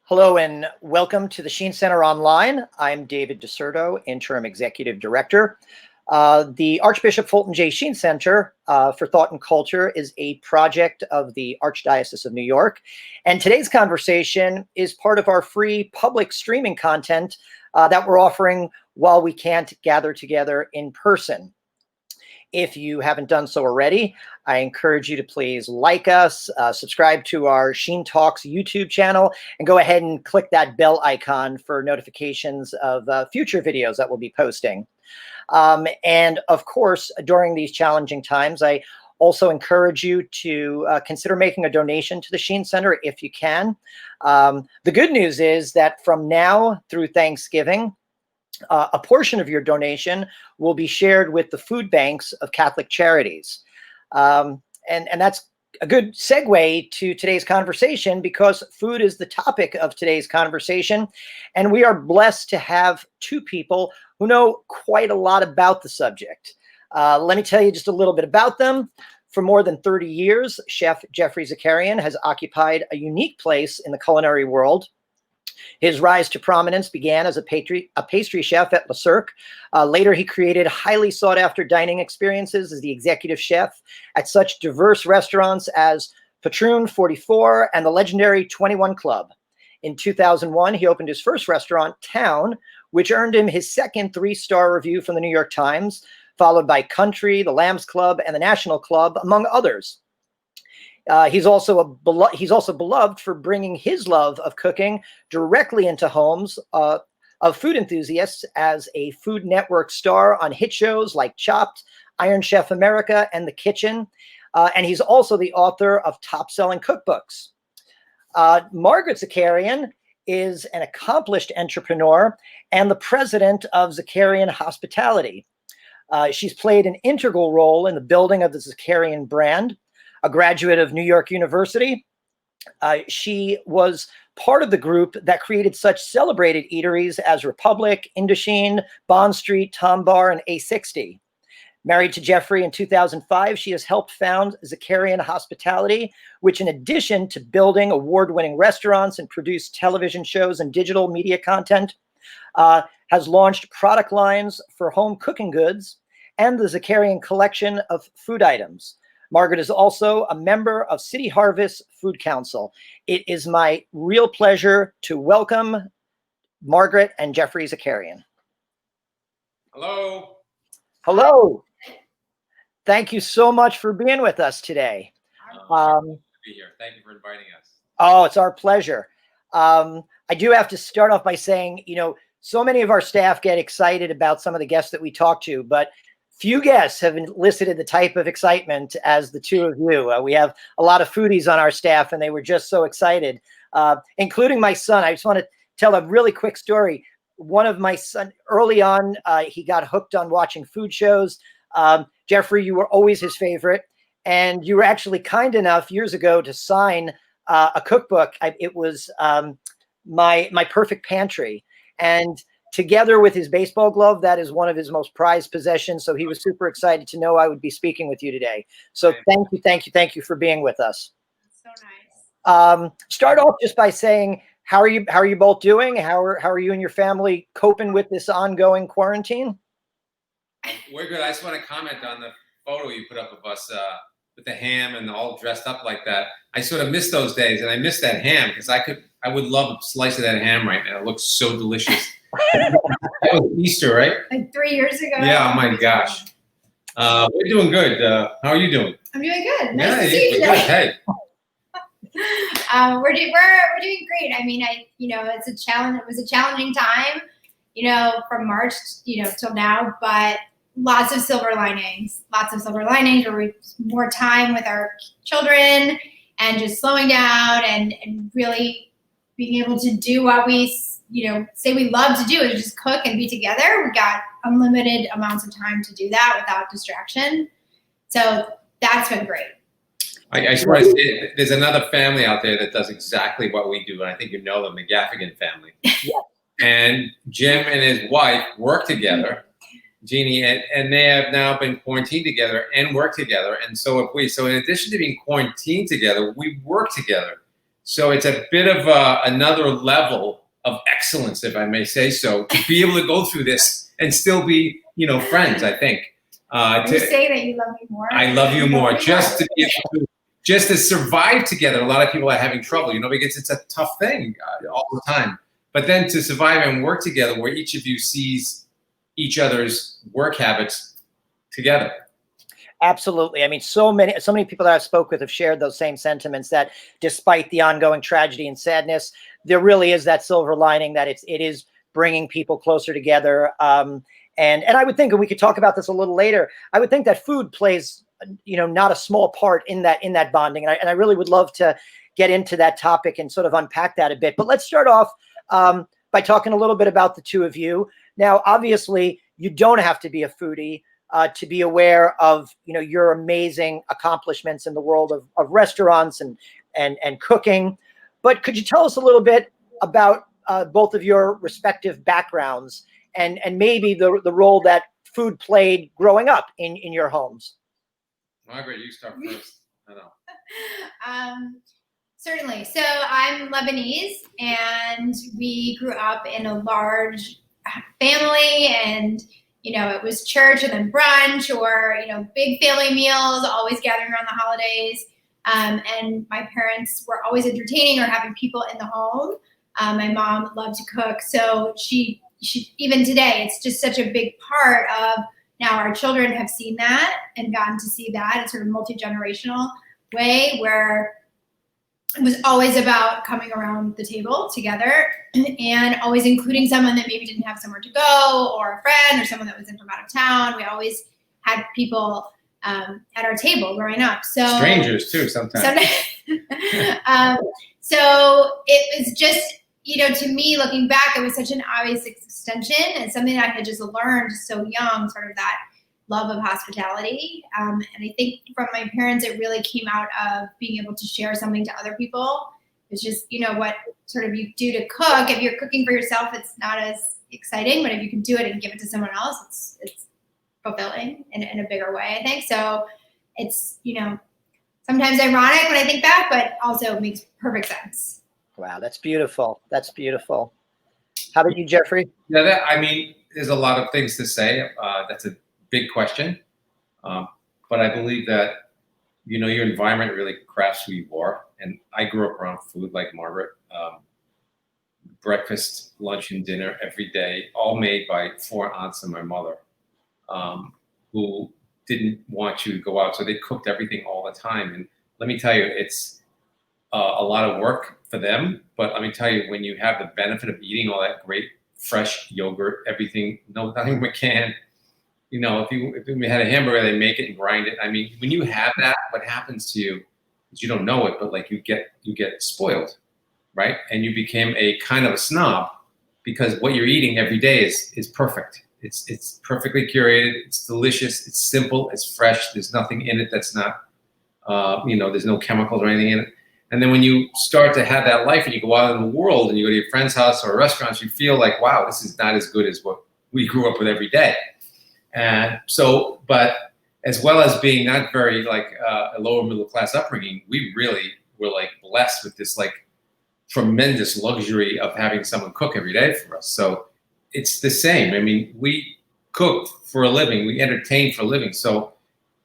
Hello and welcome to the Sheen Center Online. I'm David DeSerto, Interim Executive Director. The Archbishop Fulton J. Sheen Center for Thought and Culture is a project of the Archdiocese of New York. And today's conversation is part of our free public streaming content that we're offering while we can't gather together in person. If you haven't done so already, I encourage you to please like us, subscribe to our Sheen Talks YouTube channel, and go ahead and click that bell icon for notifications of future videos that we'll be posting. And of course, during these challenging times, I also encourage you to consider making a donation to the Sheen Center if you can. The good news is that from now through Thanksgiving, a portion of your donation will be shared with the food banks of Catholic charities. And that's a good segue to today's conversation because food is the topic of today's conversation. And we are blessed to have two people who know quite a lot about the subject. Let me tell you just a little bit about them. For more than 30 years, Chef Geoffrey Zakarian has occupied a unique place in the culinary world. His rise to prominence began as a pastry chef at Le Cirque. Later, he created highly sought-after dining experiences as the executive chef at such diverse restaurants as Patroon 44 and the legendary 21 Club. In 2001, he opened his first restaurant, Town, which earned him his second 3-star review from the New York Times, followed by Country, the Lambs Club, and the National Club, among others. He's also beloved for bringing his love of cooking directly into homes of food enthusiasts as a Food Network star on hit shows like Chopped, Iron Chef America, and The Kitchen. And he's also the author of top-selling cookbooks. Margaret Zakarian is an accomplished entrepreneur and the president of Zakarian Hospitality. She's played an integral role in the building of the Zakarian brand. A graduate of New York University, she was part of the group that created such celebrated eateries as Republic, Indochine, Bond Street, Tom Bar, and A60. Married to Geoffrey in 2005, she has helped found Zakarian Hospitality, which in addition to building award-winning restaurants and produced television shows and digital media content, has launched product lines for home cooking goods and the Zakarian collection of food items. Margaret is also a member of City Harvest Food Council. It is my real pleasure to welcome Margaret and Geoffrey Zakarian. Hello. Hello. Thank you so much for being with us today. To be here. Thank you for inviting us. Oh, it's our pleasure. I do have to start off by saying, so many of our staff get excited about some of the guests that we talk to, but few guests have elicited the type of excitement as the two of you. We have a lot of foodies on our staff, and they were just so excited, including my son. I just want to tell a really quick story. One of my son, early on, he got hooked on watching food shows. Geoffrey, you were always his favorite, and you were actually kind enough years ago to sign a cookbook. It was my Perfect Pantry, and together with his baseball glove, that is one of his most prized possessions. So he was super excited to know I would be speaking with you today. So thank you for being with us. So nice. Start off just by saying, how are you both doing? How are you and your family coping with this ongoing quarantine? We're good. I just want to comment on the photo you put up of us with the ham and all dressed up like that. I sort of miss those days, and I miss that ham because I would love a slice of that ham right now. It looks so delicious. That was Easter, right? Like 3 years ago. Yeah. Oh my gosh. We're doing good. How are you doing? I'm doing good. Nice Yeah, to see you we're today. good. Hey. We're doing great. I mean, it's a challenge. It was a challenging time, from March, till now, but lots of silver linings. Where we more time with our children and just slowing down and really being able to do what we say we love to do, is just cook and be together. We got unlimited amounts of time to do that without distraction. So that's been great. I just want to say, there's another family out there that does exactly what we do, and I think you know them, the Gaffigan family. Yeah. And Jim and his wife work together, Jeannie, and they have now been quarantined together and work together. And so have we. So in addition to being quarantined together, we work together. So it's a bit of another level of excellence, if I may say so, to be able to go through this and still be, friends, I think. You say that you love me more. I love you more. Just to be able to, just to survive together. A lot of people are having trouble, because it's a tough thing all the time. But then to survive and work together where each of you sees each other's work habits together. Absolutely. I mean, so many people that I've spoke with have shared those same sentiments, that despite the ongoing tragedy and sadness, there really is that silver lining, that it is bringing people closer together. And I would think, and we could talk about this a little later, I would think that food plays, not a small part in that bonding. And I really would love to get into that topic and sort of unpack that a bit. But let's start off by talking a little bit about the two of you. Now, obviously, you don't have to be a foodie to be aware of, your amazing accomplishments in the world of restaurants and cooking. But could you tell us a little bit about both of your respective backgrounds and maybe the role that food played growing up in your homes? Margaret, you start first. I know. Certainly. So I'm Lebanese, and we grew up in a large family, and it was church and then brunch, or big family meals, always gathering around the holidays. And my parents were always entertaining or having people in the home. My mom loved to cook, so she even today, it's just such a big part of, now our children have seen that and gotten to see that. It's sort of multi-generational way where it was always about coming around the table together and always including someone that maybe didn't have somewhere to go, or a friend, or someone that was in from out of town. We always had people at our table growing up. So strangers too sometimes. So it was just, to me, looking back, it was such an obvious extension and something that I had just learned so young, sort of that love of hospitality. And I think from my parents, it really came out of being able to share something to other people. It's just, what sort of you do to cook. If you're cooking for yourself, it's not as exciting, but if you can do it and give it to someone else, it's fulfilling in a bigger way, I think. So it's, sometimes ironic when I think back, but also makes perfect sense. Wow, that's beautiful. That's beautiful. How about you, Geoffrey? Yeah, there's a lot of things to say. That's a big question. But I believe that, your environment really crafts who you are. And I grew up around food like Margaret. Breakfast, lunch, and dinner every day, all made by 4 aunts and my mother, who didn't want you to go out. So they cooked everything all the time. And let me tell you, it's a lot of work for them. But let me tell you, when you have the benefit of eating all that great fresh yogurt, everything, nothing we can. If we had a hamburger, they make it and grind it. I mean, when you have that, what happens to you is you don't know it, but like you get spoiled, right? And you became a kind of a snob because what you're eating every day is perfect. It's perfectly curated. It's delicious. It's simple. It's fresh. There's nothing in it that's not, there's no chemicals or anything in it. And then when you start to have that life and you go out in the world and you go to your friend's house or restaurants, you feel like, wow, this is not as good as what we grew up with every day. And so, but as well as being not very like a lower middle class upbringing, we really were like blessed with this like tremendous luxury of having someone cook every day for us. So it's the same. I mean, we cook for a living, we entertain for a living. So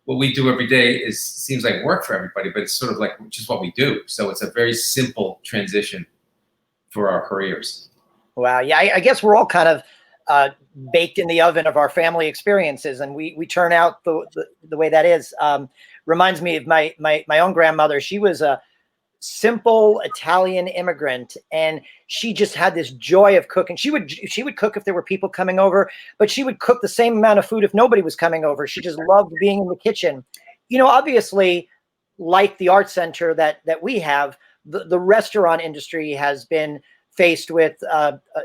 what we do every day seems like work for everybody, but it's sort of like just what we do. So it's a very simple transition for our careers. Wow. Yeah, I guess we're all kind of baked in the oven of our family experiences, and we turn out the way that is. Reminds me of my own grandmother. She was a simple Italian immigrant, and she just had this joy of cooking. She would cook if there were people coming over, but she would cook the same amount of food if nobody was coming over. She just loved being in the kitchen. Obviously, like the art center that we have, the restaurant industry has been faced with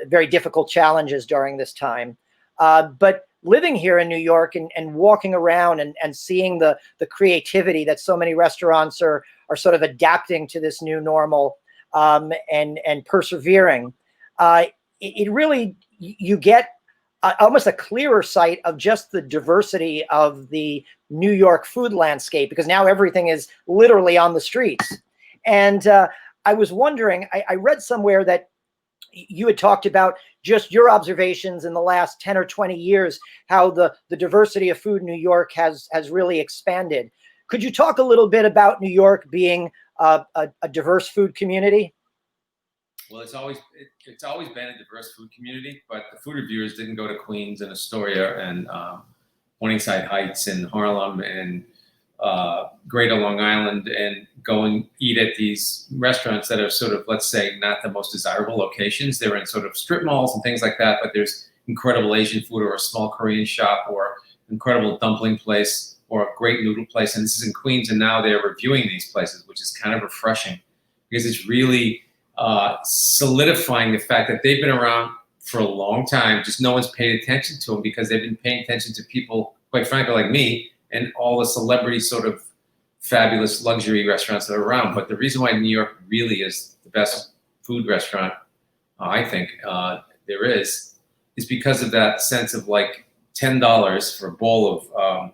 very difficult challenges during this time. But living here in New York and walking around and seeing the creativity that so many restaurants are sort of adapting to this new normal and persevering, it really, you get almost a clearer sight of just the diversity of the New York food landscape, because now everything is literally on the streets. And I was wondering, I read somewhere that you had talked about just your observations in the last 10 or 20 years, how the diversity of food in New York has really expanded. Could you talk a little bit about New York being a diverse food community? Well, it's always been a diverse food community, but the food reviewers didn't go to Queens and Astoria and Morningside Heights and Harlem and Greater Long Island and go and eat at these restaurants that are sort of, let's say, not the most desirable locations. They're in sort of strip malls and things like that, but there's incredible Asian food or a small Korean shop or incredible dumpling place or a great noodle place. And this is in Queens, and now they're reviewing these places, which is kind of refreshing because it's really solidifying the fact that they've been around for a long time, just no one's paid attention to them because they've been paying attention to people, quite frankly, like me, and all the celebrity sort of fabulous luxury restaurants that are around. But the reason why New York really is the best food restaurant, I think, there is because of that sense of like $10 for a bowl of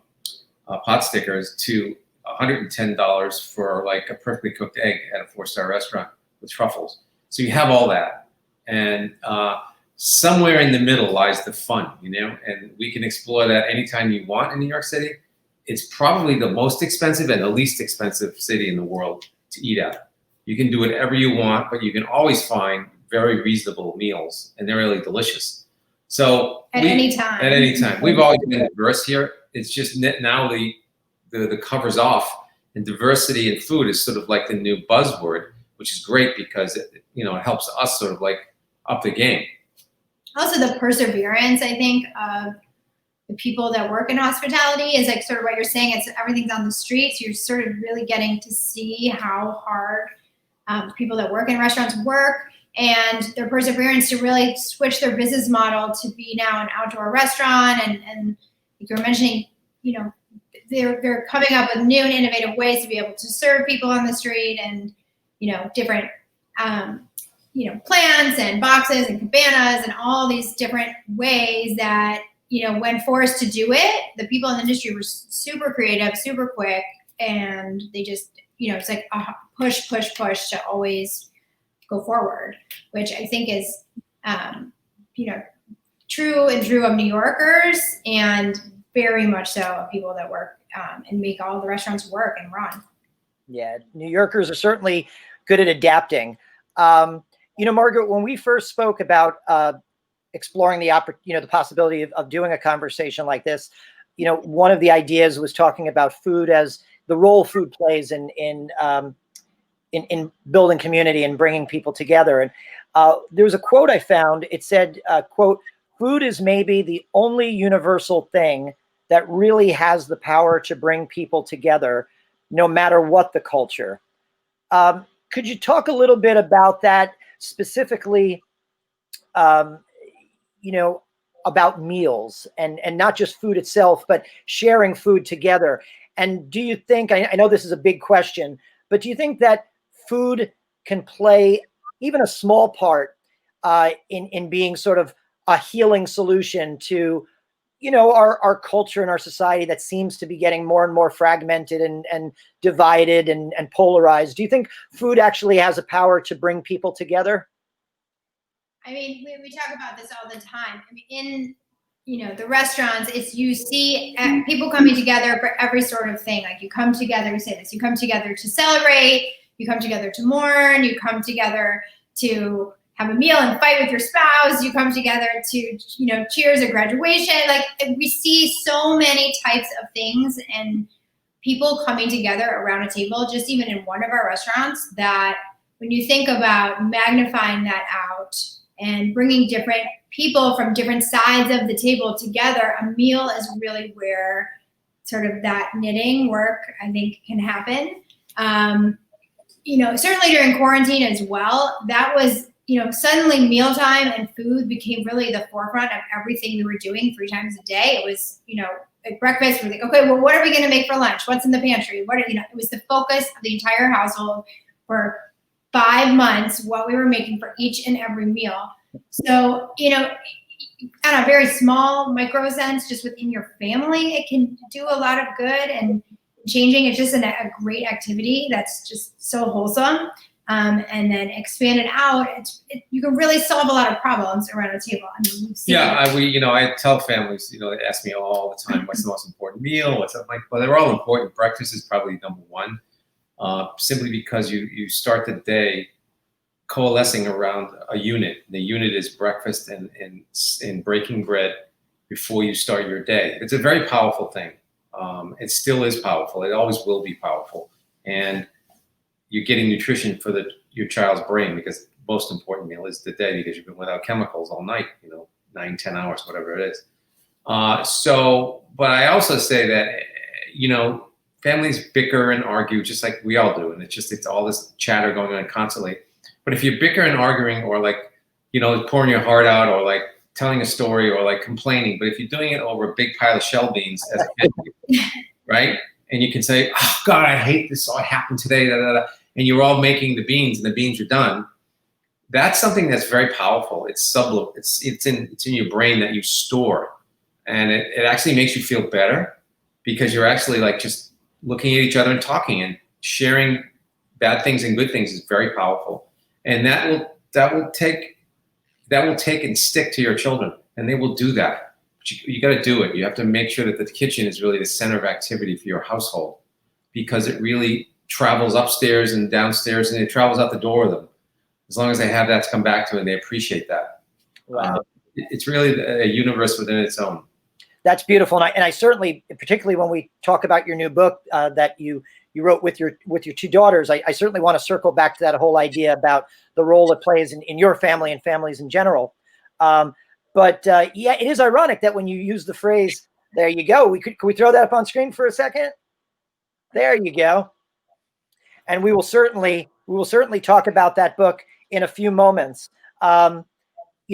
pot stickers to $110 for like a perfectly cooked egg at a 4-star restaurant with truffles. So you have all that. And somewhere in the middle lies the fun, you know, and we can explore that anytime you want in New York City. It's probably the most expensive and the least expensive city in the world to eat at. You can do whatever you want, but you can always find very reasonable meals, and they're really delicious. So at any time. At any time. We've always been diverse here. It's just now the cover's off, and diversity in food is sort of like the new buzzword, which is great because it helps us sort of like up the game. Also the perseverance, I think, of the people that work in hospitality is like sort of what you're saying. It's everything's on the streets. You're sort of really getting to see how hard people that work in restaurants work, and their perseverance to really switch their business model to be now an outdoor restaurant. And like you were mentioning, you know, they're coming up with new and innovative ways to be able to serve people on the street, and different plants and boxes and cabanas and all these different ways that, when forced to do it, the people in the industry were super creative, super quick, and they just, it's like a push to always go forward, which I think is, true of New Yorkers, and very much so of people that work and make all the restaurants work and run. Yeah, New Yorkers are certainly good at adapting. Margaret, when we first spoke about exploring the possibility of doing a conversation like this, one of the ideas was talking about food as the role food plays in building community and bringing people together. And there was a quote I found. It said, quote, "Food is maybe the only universal thing that really has the power to bring people together, no matter what the culture." Could you talk a little bit about that, specifically, about meals and not just food itself, but sharing food together? And do you think, I know this is a big question, but do you think that food can play even a small part in being sort of a healing solution to, our culture and our society that seems to be getting more and more fragmented and divided and polarized? Do you think food actually has a power to bring people together? I mean, we talk about this all the time. I mean, in the restaurants, you see people coming together for every sort of thing. Like you come together, we say this, you come together to celebrate, you come together to mourn, you come together to have a meal and fight with your spouse, you come together to, cheers at graduation. Like we see so many types of things and people coming together around a table, just even in one of our restaurants, that when you think about magnifying that out and bringing different people from different sides of the table together, a meal is really where sort of that knitting work, I think, can happen. Certainly during quarantine as well, that was, suddenly mealtime and food became really the forefront of everything we were doing 3 times a day. It was, at breakfast, we're like, okay, well, what are we going to make for lunch? What's in the pantry? It was the focus of the entire household for 5 months, what we were making for each and every meal. So, on a very small micro sense, just within your family, it can do a lot of good, and changing is just a great activity that's just so wholesome. and then expand it out, you can really solve a lot of problems around a table. I mean, we've seen I tell families, they ask me all the time, what's the most important meal? What's up? Like, well, they're all important. Breakfast is probably number one, simply because you start the day coalescing around a unit. The unit is breakfast and breaking bread before you start your day. It's a very powerful thing. It still is powerful. It always will be powerful. And you're getting nutrition for your child's brain, because the most important meal is the day, because you've been without chemicals all night, 9, 10 hours, whatever it is. But I also say that, families bicker and argue just like we all do. And it's all this chatter going on constantly. But if you're bickering and arguing, or pouring your heart out, or like telling a story, or like complaining, but if you're doing it over a big pile of shell beans as a family, right? And you can say, oh God, I hate this. Oh, it happened today. Da, da, da. And you're all making the beans, and the beans are done. That's something that's very powerful. It's it's in your brain that you store, and it actually makes you feel better, because you're actually like just looking at each other and talking and sharing bad things and good things is very powerful, and that will take and stick to your children, and they will do that. But you got to do it. You have to make sure that the kitchen is really the center of activity for your household, because it really travels upstairs and downstairs, and it travels out the door with them. As long as they have that to come back to, and they appreciate that. Wow. It's really a universe within its own. That's beautiful. And I certainly, particularly when we talk about your new book that you wrote with your two daughters, I certainly want to circle back to that whole idea about the role it plays in your family and families in general. But yeah, it is ironic that when you use the phrase, there you go, can we throw that up on screen for a second? There you go. And we will certainly talk about that book in a few moments. You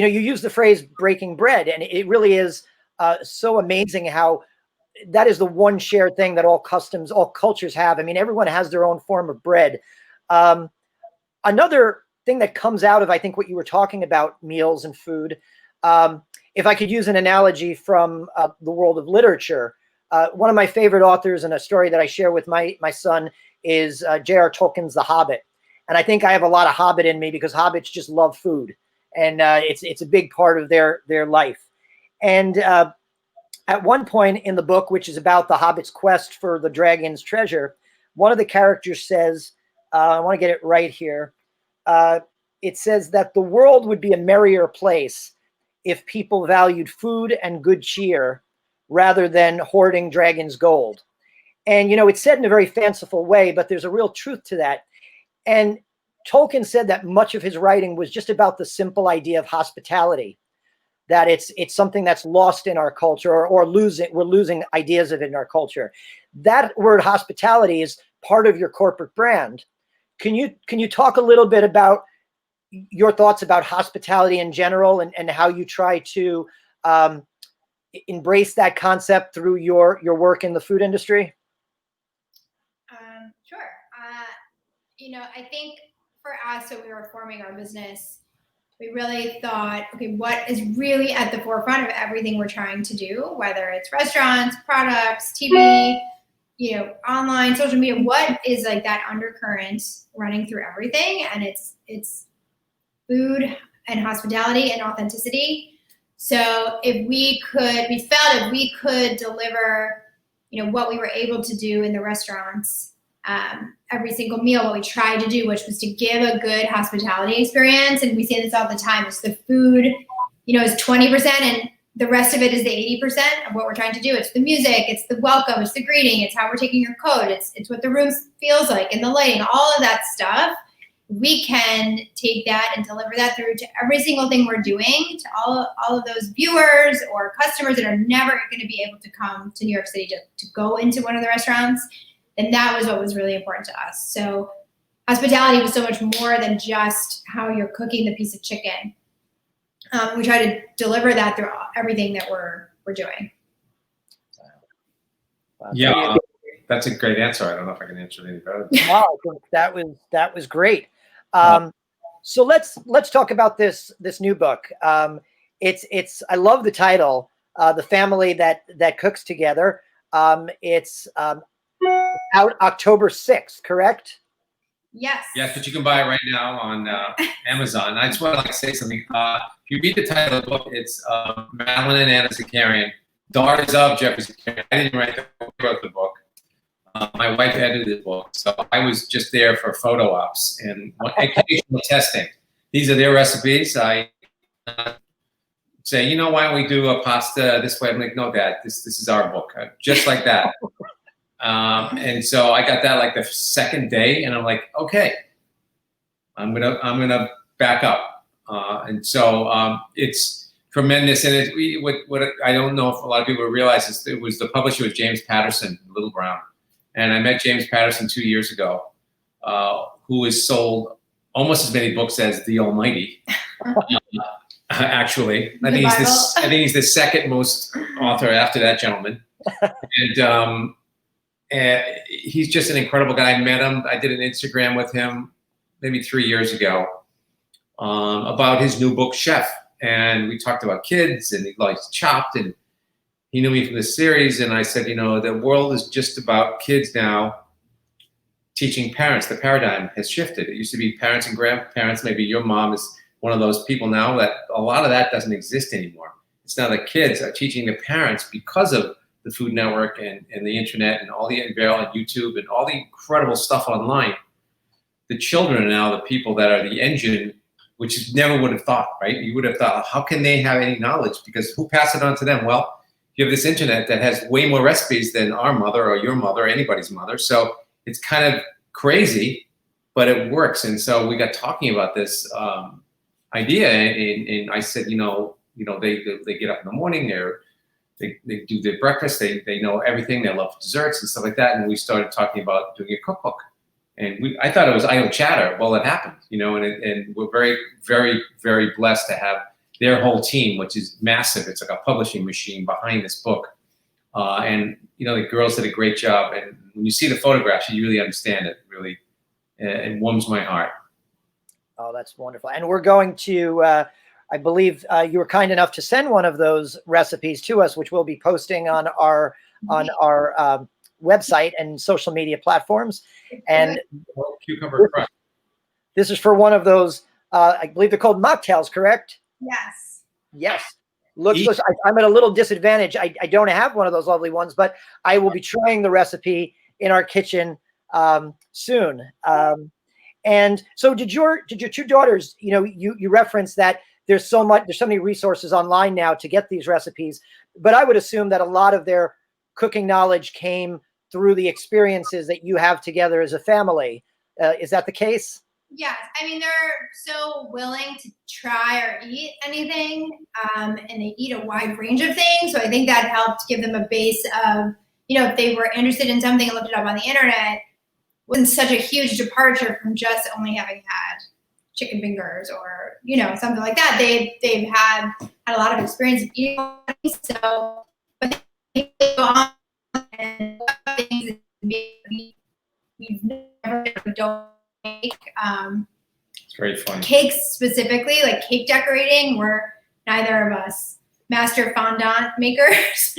use the phrase breaking bread, and it really is so amazing how that is the one shared thing that all cultures have. I mean, everyone has their own form of bread. Another thing that comes out of, I think, what you were talking about, meals and food, if I could use an analogy from the world of literature, one of my favorite authors, and a story that I share with my son, is J.R. Tolkien's The Hobbit. And I think I have a lot of Hobbit in me, because Hobbits just love food, and it's a big part of their life. And at one point in the book, which is about the Hobbit's quest for the dragon's treasure, one of the characters says, I want to get it right here. It says that the world would be a merrier place if people valued food and good cheer rather than hoarding dragon's gold. And, it's said in a very fanciful way, but there's a real truth to that. And Tolkien said that much of his writing was just about the simple idea of hospitality, that it's something that's lost in our culture, or we're losing ideas of it in our culture. That word hospitality is part of your corporate brand. Can you talk a little bit about your thoughts about hospitality in general, and how you try to embrace that concept through your work in the food industry? Sure. I think for us, when we were forming our business, we really thought, okay, what is really at the forefront of everything we're trying to do, whether it's restaurants, products, TV, online, social media, what is like that undercurrent running through everything? And it's food and hospitality and authenticity. So we felt if we could deliver, what we were able to do in the restaurants, every single meal, what we tried to do, which was to give a good hospitality experience. And we say this all the time, it's the food, is 20%, and the rest of it is the 80% of what we're trying to do. It's the music, it's the welcome, it's the greeting, it's how we're taking your coat, it's what the room feels like, and the lighting, all of that stuff. We can take that and deliver that through to every single thing we're doing, to all of those viewers or customers that are never going to be able to come to New York City to go into one of the restaurants. And that was what was really important to us. So hospitality was so much more than just how you're cooking the piece of chicken. We try to deliver that through everything that we're doing. Yeah, that's a great answer. I don't know if I can answer it any better. Wow, that was great. So let's talk about this new book. It's I love the title, The Family That Cooks Together. It's out October 6th, correct? Yes. Yes, but you can buy it right now on Amazon. I just want to say something. If you read the title of the book, it's Madeline and Anna Zakarian, daughters of Geoffrey Zakarian. I didn't write the book, I wrote the book. My wife edited the book, so I was just there for photo ops and occasional testing. These are their recipes. I say, why don't we do a pasta this way? I'm like, no, Dad, this is our book, just like that. And so I got that like the second day, and I'm like, okay, I'm gonna back up. And so it's tremendous. And what I don't know if a lot of people realize is it was the publisher was James Patterson, Little Brown, and I met James Patterson 2 years ago, who has sold almost as many books as the Almighty. Actually, I think he's the second most author after that gentleman, and he's just an incredible guy. I met him. I did an Instagram with him maybe 3 years ago about his new book, Chef. And we talked about kids, and he likes Chopped, and he knew me from the series. And I said, the world is just about kids now teaching parents. The paradigm has shifted. It used to be parents and grandparents. Maybe your mom is one of those people now that a lot of that doesn't exist anymore. It's now the kids are teaching the parents because of the Food Network and the internet and all the and YouTube and all the incredible stuff online. The children are now the people that are the engine, which you never would have thought, right? You would have thought, how can they have any knowledge? Because who passed it on to them? Well, you have this internet that has way more recipes than our mother or your mother or anybody's mother. So it's kind of crazy, but it works. And so we got talking about this idea, and I said, they get up in the morning, they do their breakfast, they know everything, they love desserts and stuff like that, and we started talking about doing a cookbook. And I thought it was idle chatter. Well, it happened, and we're very, very, very blessed to have their whole team, which is massive. It's like a publishing machine behind this book. And the girls did a great job. And when you see the photographs, you really understand it. Really, it warms my heart. Oh, that's wonderful. And we're going to, I believe you were kind enough to send one of those recipes to us, which we'll be posting on our website and social media platforms. And cucumber crust. This is for one of those, I believe they're called mocktails, correct? Yes. Yes. Looks I'm at a little disadvantage. I don't have one of those lovely ones, but I will be trying the recipe in our kitchen soon. And so did your two daughters, you referenced that there's so many resources online now to get these recipes, but I would assume that a lot of their cooking knowledge came through the experiences that you have together as a family. Is that the case? Yes. I mean, they're so willing to try or eat anything, and they eat a wide range of things. So I think that helped give them a base of, if they were interested in something and looked it up on the internet, wasn't such a huge departure from just only having had chicken fingers or, something like that. They've had a lot of experience of eating, so but they go on and things we've never don't make. It's very fun. Cakes specifically, like cake decorating, we're neither of us master fondant makers,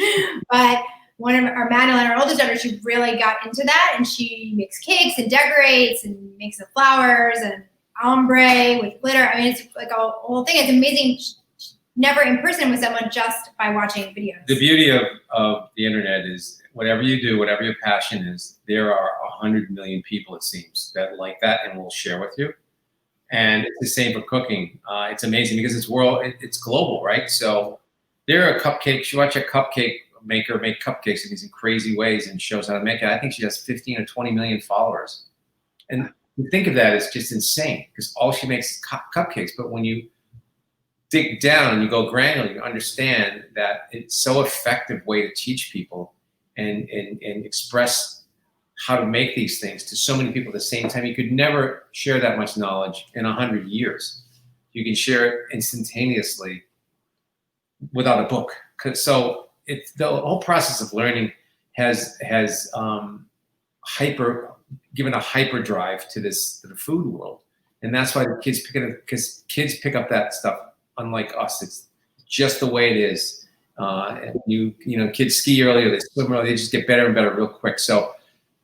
but one of Madeline, our oldest daughter, she really got into that, and she makes cakes and decorates and makes the flowers and ombre with glitter. I mean, it's like a whole thing. It's amazing. She's never in person with someone, just by watching videos. The beauty of the internet is whatever you do, whatever your passion is, there are 100 million people, it seems, that like that and will share with you. And it's the same for cooking. It's amazing because it's global, right? So there are cupcakes. You watch a cupcake maker make cupcakes in these crazy ways and shows how to make it. I think she has 15 or 20 million followers. And you think of that as just insane because all she makes is cupcakes. But when you dig down and you go granular, you understand that it's so effective way to teach people and express how to make these things to so many people at the same time. You could never share that much knowledge in 100 years. You can share it instantaneously without a book. So the whole process of learning has given a hyperdrive to the food world, and that's why the kids pick it up, because kids pick up that stuff unlike us. It's just the way it is. And kids ski earlier, they swim earlier, they just get better and better real quick. So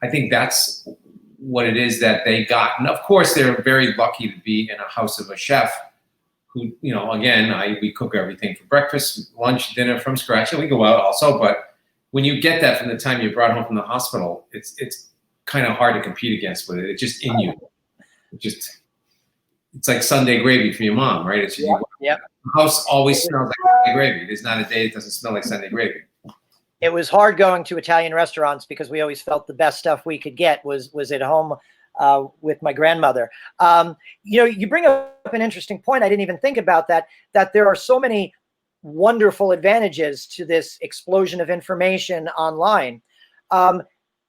I think that's what it is that they got. And of course, they're very lucky to be in a house of a chef who, again, we cook everything for breakfast, lunch, dinner from scratch, and we go out also. But when you get that from the time you're brought home from the hospital, it's kind of hard to compete against with it. It's just in you. It's like Sunday gravy for your mom, right? It's Yep. The house always smells like Sunday gravy. There's not a day that doesn't smell like Sunday gravy. It was hard going to Italian restaurants because we always felt the best stuff we could get was at home with my grandmother. You bring up an interesting point. I didn't even think about that there are so many wonderful advantages to this explosion of information online.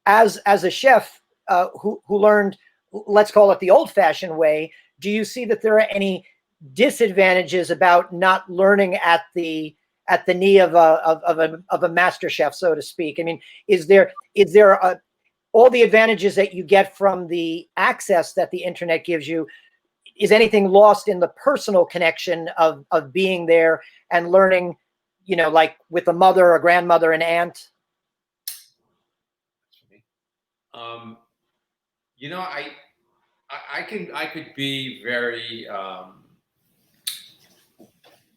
As a chef who learned, let's call it the old-fashioned way, do you see that there are any disadvantages about not learning at the knee of a master chef, so to speak? I mean, is there all the advantages that you get from the access that the internet gives you? Is anything lost in the personal connection of being there and learning, like with a mother, a grandmother, an aunt? I could be very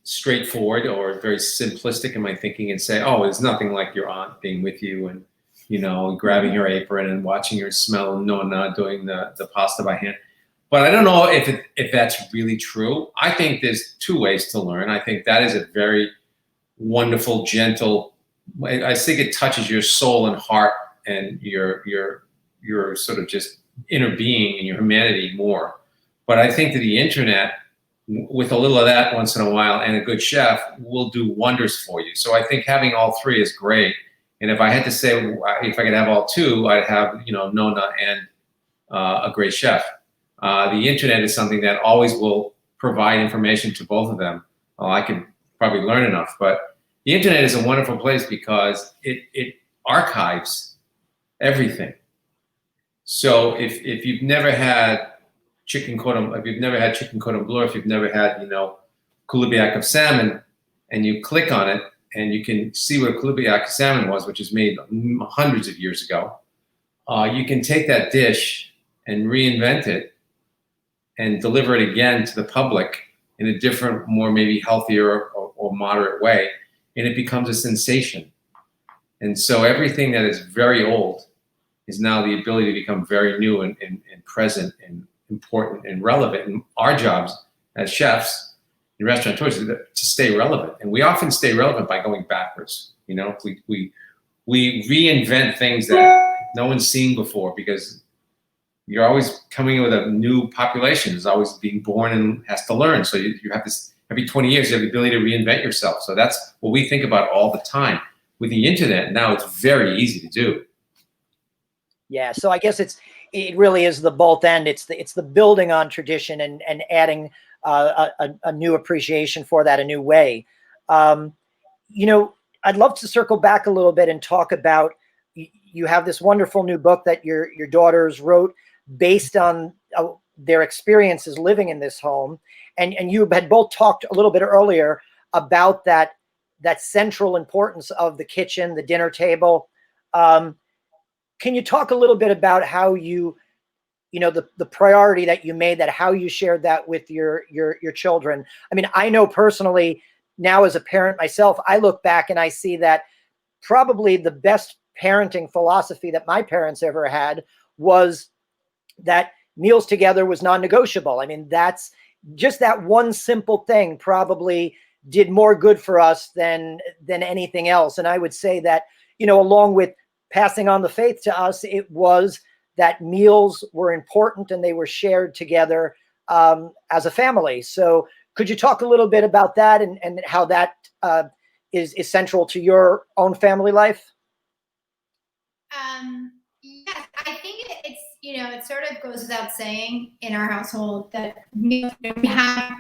straightforward or very simplistic in my thinking and say, oh, it's nothing like your aunt being with you and, grabbing your apron and watching her smell nonna doing the pasta by hand. But I don't know if that's really true. I think there's two ways to learn. I think that is a very wonderful, gentle, I think it touches your soul and heart and your sort of just inner being and your humanity more. But I think that the internet, with a little of that once in a while and a good chef, will do wonders for you. So I think having all three is great. And if I had to say, if I could have all two, I'd have, Nona and a great chef. The internet is something that always will provide information to both of them. Well, I can probably learn enough, but the internet is a wonderful place because it archives everything. So if you've never had chicken cordon bleu, if you've never had, coulibiac of salmon, and you click on it and you can see what a coulibiac of salmon was, which was made hundreds of years ago, you can take that dish and reinvent it and deliver it again to the public in a different, more maybe healthier or moderate way, and it becomes a sensation. And so everything that is very old is now the ability to become very new and present and important and relevant. And our jobs as chefs and restaurateurs is to stay relevant. And we often stay relevant by going backwards. We reinvent things that no one's seen before because you're always coming in with a new population is always being born and has to learn. So you have this, every 20 years, you have the ability to reinvent yourself. So that's what we think about all the time. With the internet, now it's very easy to do. Yeah, so I guess it really is the both end. It's the building on tradition and adding a new appreciation for that, a new way. I'd love to circle back a little bit and talk about, you have this wonderful new book that your daughters wrote based on their experiences living in this home, and you had both talked a little bit earlier about that central importance of the kitchen, the dinner table. Can you talk a little bit about how the priority that you made, that how you shared that with your children? I mean, I know personally now as a parent myself, I look back and I see that probably the best parenting philosophy that my parents ever had was that meals together was non-negotiable. I mean, that's just that one simple thing probably did more good for us than anything else. And I would say that, along with passing on the faith to us, it was that meals were important and they were shared together as a family. So could you talk a little bit about that and how that is central to your own family life? Yes, I think it's, it sort of goes without saying in our household that we have,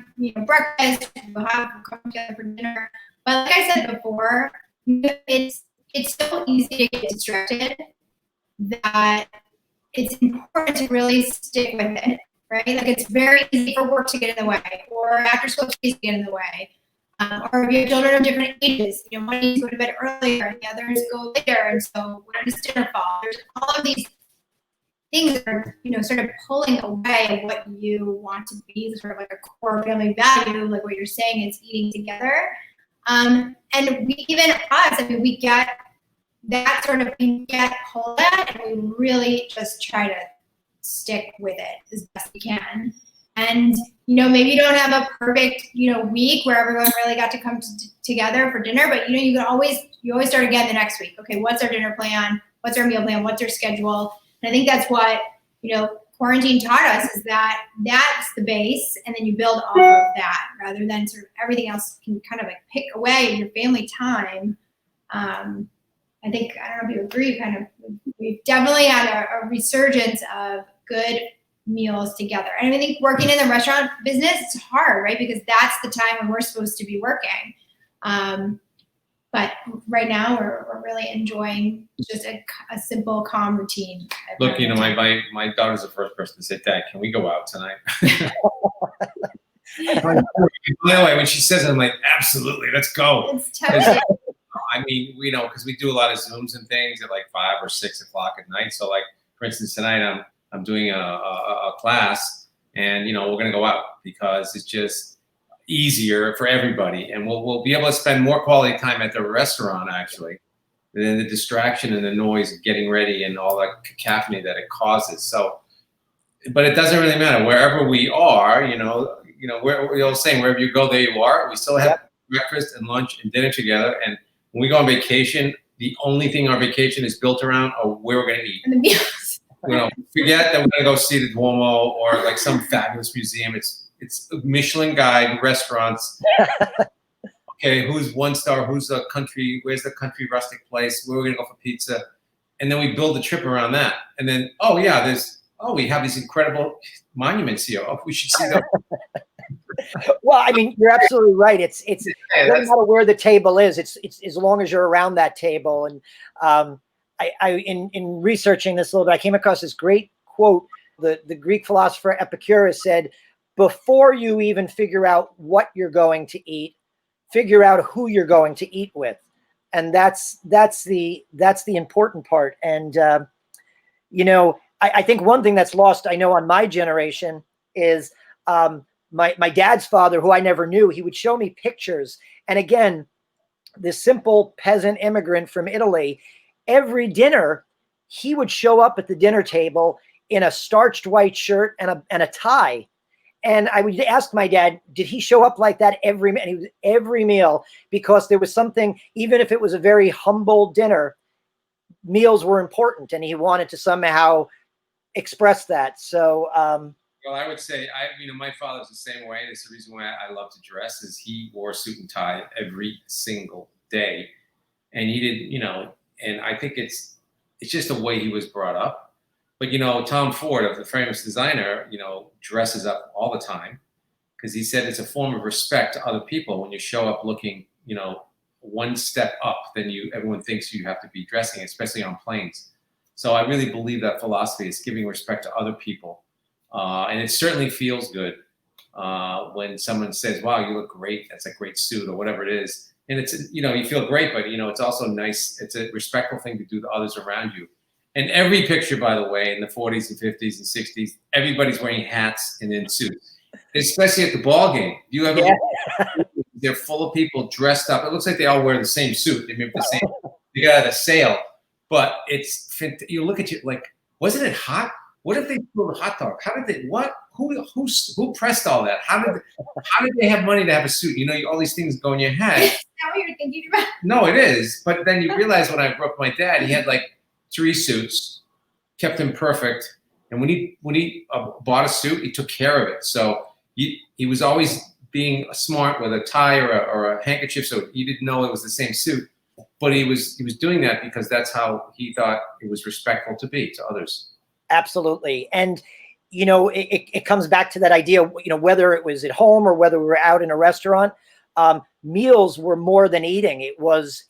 breakfast, we'll have come together for dinner. But like I said before, it's so easy to get distracted that it's important to really stick with it, right? Like it's very easy for work to get in the way, or after school activities to get in the way. Or if you have children of different ages, one needs to go to bed earlier and the others go later, and so where does dinner fall? There's all of these things that are, sort of pulling away what you want to be, sort of like a core family value, like what you're saying is eating together. And we, even us, I mean, we get that sort of, we get hold of that, and we really just try to stick with it as best we can. And, maybe you don't have a perfect, week where everyone really got to come together for dinner, but, you can always start again the next week. Okay, what's our dinner plan? What's our meal plan? What's our schedule? And I think that's what, quarantine taught us, is that that's the base, and then you build off of that rather than sort of everything else can kind of like pick away your family time. I think, I don't know if you agree, we've definitely had a resurgence of good meals together. And I think working in the restaurant business, it's hard, right? Because that's the time when we're supposed to be working. But right now we're really enjoying just a simple, calm routine. Look, my daughter's the first person to say, Dad, can we go out tonight? By the way, when she says it, I'm like, absolutely, let's go. It's tempting. I mean, because we do a lot of Zooms and things at like 5 or 6 o'clock at night. So like, for instance, tonight I'm doing a class, and we're gonna go out because it's just easier for everybody, and we'll be able to spend more quality time at the restaurant actually than the distraction and the noise of getting ready and all that cacophony that it causes. So, but it doesn't really matter wherever we are. We're saying wherever you go, there you are. We still have breakfast and lunch and dinner together, and when we go on vacation, the only thing our vacation is built around are where we're going to eat. And the meals. Forget that we're going to go see the Duomo or like some fabulous museum. It's Michelin guide restaurants. Okay, who's 1-star? Who's the country? Where's the country rustic place? Where are we going to go for pizza? And then we build the trip around that. And then, we have these incredible monuments here. Oh, we should see them. Well, I mean, you're absolutely right. It doesn't matter where the table is. It's as long as you're around that table. And in researching this a little bit, I came across this great quote. The Greek philosopher Epicurus said, "Before you even figure out what you're going to eat, figure out who you're going to eat with." And that's the important part. And I think one thing that's lost, I know, on my generation is my dad's father, who I never knew. He would show me pictures, and again, this simple peasant immigrant from Italy, every dinner he would show up at the dinner table in a starched white shirt and a tie. And I would ask my dad, did he show up like that every meal? Because there was something, even if it was a very humble dinner, meals were important, and he wanted to somehow express that. So, well, I would say, my father's the same way. It's the reason why I love to dress, is he wore a suit and tie every single day. And he did, and I think it's just the way he was brought up. But, Tom Ford, the famous designer, dresses up all the time, because he said it's a form of respect to other people. When you show up looking, one step up, then everyone thinks you have to be dressing, especially on planes. So I really believe that philosophy is giving respect to other people. And it certainly feels good when someone says, wow, you look great. That's a great suit, or whatever it is. And it's, you feel great, but, it's also nice. It's a respectful thing to do to others around you. And every picture, by the way, in the 40s and 50s and 60s, everybody's wearing hats and in suits, especially at the ball game. You have they're full of people dressed up. It looks like they all wear the same suit. They make the same. They got out of sale, but you look at you like, wasn't it hot? What if they pulled a hot dog? How did they? What? Who pressed all that? How did they have money to have a suit? All these things go in your head. Is that what you're thinking about? No, it is. But then you realize, when I grew up with my dad, he had like 3 suits, kept them perfect. And when he bought a suit, he took care of it. So he was always being smart with a tie or a handkerchief, so you didn't know it was the same suit. But he was doing that because that's how he thought it was respectful to be to others. Absolutely. And it comes back to that idea, whether it was at home or whether we were out in a restaurant, meals were more than eating. It was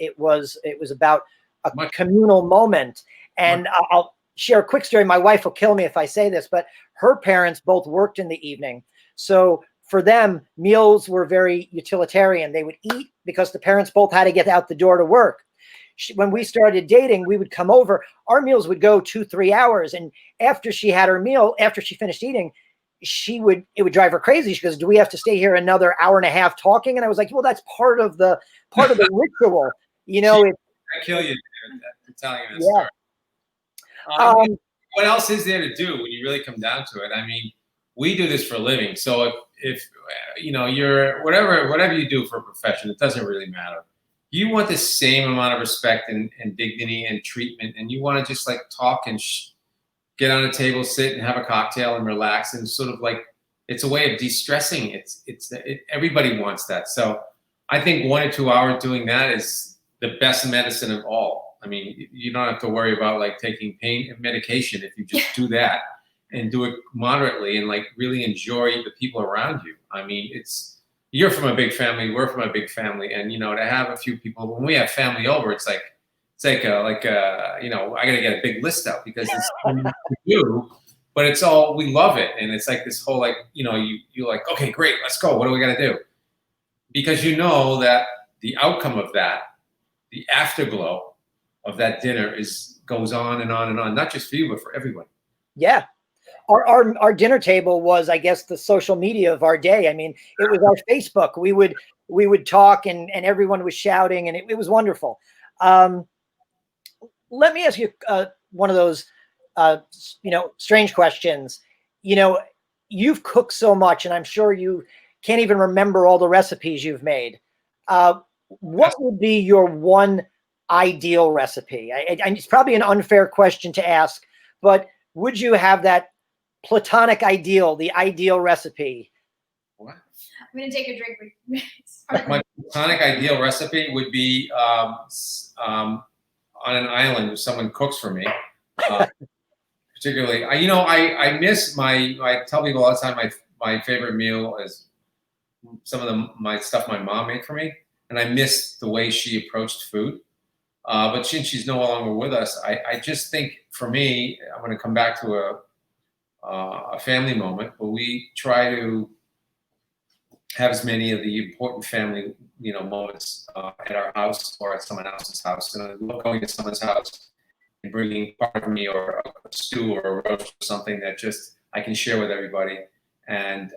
about a communal moment. And I'll share a quick story. My wife will kill me if I say this, but her parents both worked in the evening. So for them, meals were very utilitarian. They would eat because the parents both had to get out the door to work. when we started dating, we would come over, our meals would go 2-3 hours. And after she had her meal, after she finished eating, it would drive her crazy. She goes, do we have to stay here another hour and a half talking? And I was like, well, that's part of the ritual, you know. I kill you for telling you this story. What else is there to do when you really come down to it? I mean, we do this for a living. So if you know, you're whatever you do for a profession, it doesn't really matter. You want the same amount of respect and dignity and treatment, and you want to just like talk and get on a table, sit and have a cocktail and relax, and sort of like, it's a way of de-stressing. Everybody wants that. So I think 1 or 2 hours doing that is the best medicine of all. I mean, you don't have to worry about like taking pain medication if you just do that and do it moderately and like really enjoy the people around you. I mean, you're from a big family, we're from a big family, and you know, to have a few people, when we have family over, it's like you know, I gotta get a big list out because it's something to do, but it's all, we love it, and it's like this whole like, you know, you're like, okay, great, let's go. What do we gotta do? Because you know that the outcome of that, the afterglow of that dinner goes on and on and on, not just for you, but for everyone. Yeah. Our dinner table was, I guess, the social media of our day. I mean, it was our Facebook. We would talk and everyone was shouting, and it was wonderful. Let me ask you one of those, you know, strange questions. You know, you've cooked so much, and I'm sure you can't even remember all the recipes you've made. What would be your one ideal recipe? It's probably an unfair question to ask, but would you have that platonic ideal, the ideal recipe? What? I'm going to take a drink. My platonic ideal recipe would be on an island where someone cooks for me. Particularly, you know, I miss I tell people all the time my favorite meal is some of my stuff my mom made for me, and I miss the way she approached food. But since she's no longer with us, I just think for me, I'm going to come back to a family moment where we try to have as many of the important family, you know, moments at our house or at someone else's house. And I love going to someone's house and bringing part of me or a stew or a roast or something that just I can share with everybody. And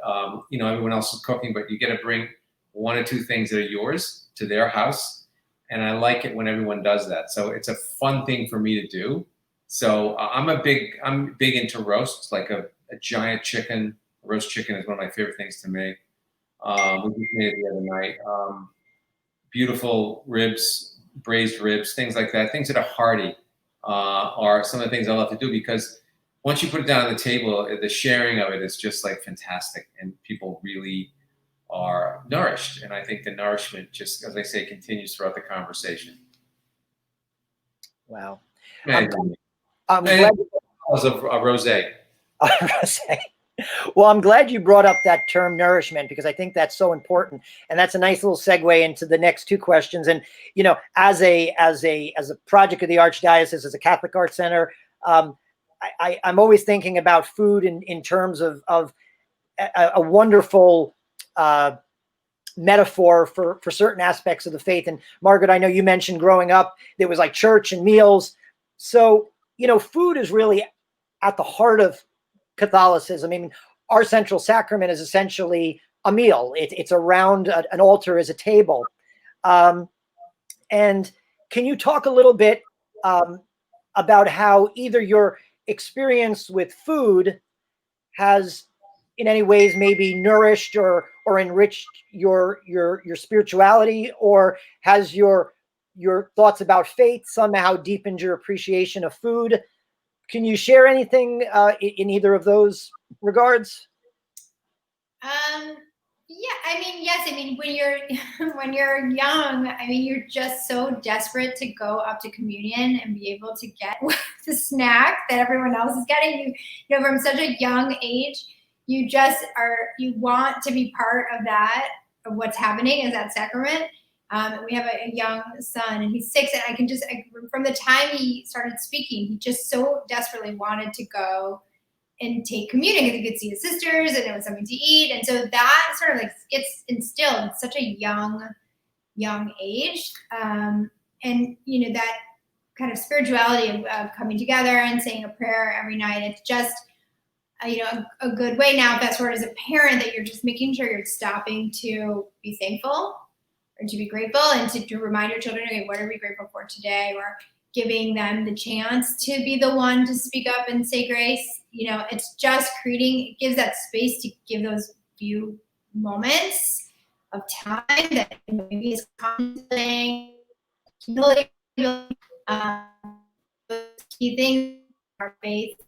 you know, everyone else is cooking, but you get to bring 1 or 2 things that are yours to their house. And I like it when everyone does that. So it's a fun thing for me to do. So I'm big into roasts, like a giant chicken. Roast chicken is one of my favorite things to make. We just made it the other night. Beautiful ribs, braised ribs, things like that. Things that are hearty are some of the things I love to do, because once you put it down on the table, the sharing of it is just like fantastic, and people really are nourished. And I think the nourishment, just as I say, continues throughout the conversation. Wow. I'm glad because of rosé. Well, I'm glad you brought up that term nourishment, because I think that's so important, and that's a nice little segue into the next 2 questions. And you know, as a project of the Archdiocese, as a Catholic Art Center, I'm always thinking about food in terms of a wonderful metaphor for certain aspects of the faith. And Margaret, I know you mentioned growing up, there was like church and meals. So, you know, food is really at the heart of Catholicism. I mean, our central sacrament is essentially a meal. It's around an altar as a table. And can you talk a little bit about how either your experience with food has in any ways maybe nourished or enriched your spirituality, or has your thoughts about faith somehow deepened your appreciation of food? Can you share anything in either of those regards? Yeah, I mean, yes. I mean, when you're young, I mean, you're just so desperate to go up to communion and be able to get the snack that everyone else is getting. You know, from such a young age, you want to be part of that, of what's happening as that sacrament. We have a young son, and he's 6, and from the time he started speaking, he just so desperately wanted to go and take communion because he could see his sisters and it was something to eat. And so that sort of like gets instilled at such a young age. and that kind of spirituality of coming together and saying a prayer every night. It's just a good way. Now, if that's where as a parent that you're just making sure you're stopping to be thankful or to be grateful and to remind your children, okay, what are we grateful for today? Or giving them the chance to be the one to speak up and say grace. It's just it gives that space to give those few moments of time that maybe is contemplating, those key things, our faith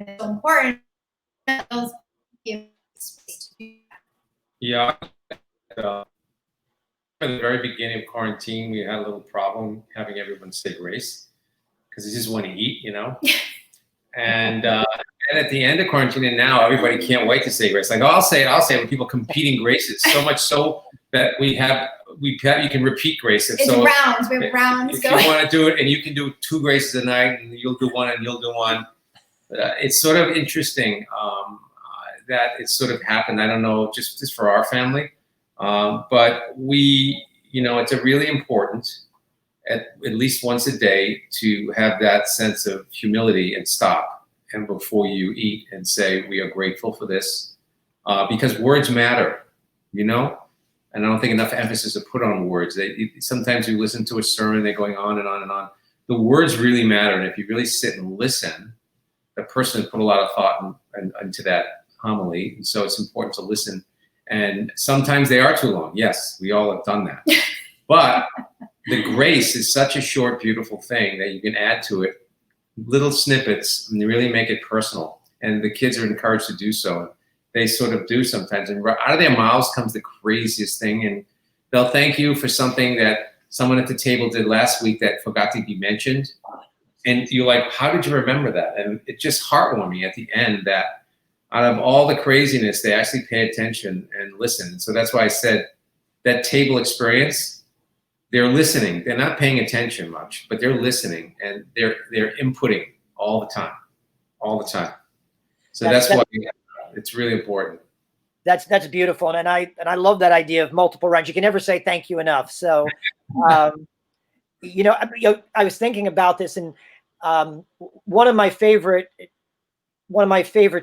is so important. Give space to do that. Yeah. From the very beginning of quarantine, we had a little problem having everyone say grace because they just want to eat, And at the end of quarantine, and now everybody can't wait to say grace. Like, I'll say it when people competing graces, so much so that you can repeat grace. It's so rounds. We have rounds if going. you want to do it, and you can do 2 graces a night, and you'll do one, and you'll do one. It's sort of interesting that it's sort of happened. I don't know, just for our family, but it's a really important at least once a day to have that sense of humility and stop. And before you eat and say, we are grateful for this, because words matter, and I don't think enough emphasis is put on words. Sometimes you listen to a sermon, they're going on and on and on. The words really matter. And if you really sit and listen, the person has put a lot of thought into that homily. And so it's important to listen. And sometimes they are too long. Yes, we all have done that. But the grace is such a short, beautiful thing that you can add to it little snippets and really make it personal. And the kids are encouraged to do so. They sort of do sometimes. And out of their mouths comes the craziest thing. And they'll thank you for something that someone at the table did last week that forgot to be mentioned. And you're like, how did you remember that? And it's just heartwarming at the end that out of all the craziness, they actually pay attention and listen. So that's why I said that table experience, they're listening. They're not paying attention much, but they're listening and they're inputting all the time. So that's why it's really important. That's beautiful, and I love that idea of multiple rounds. You can never say thank you enough. So, I was thinking about this, and one of my favorite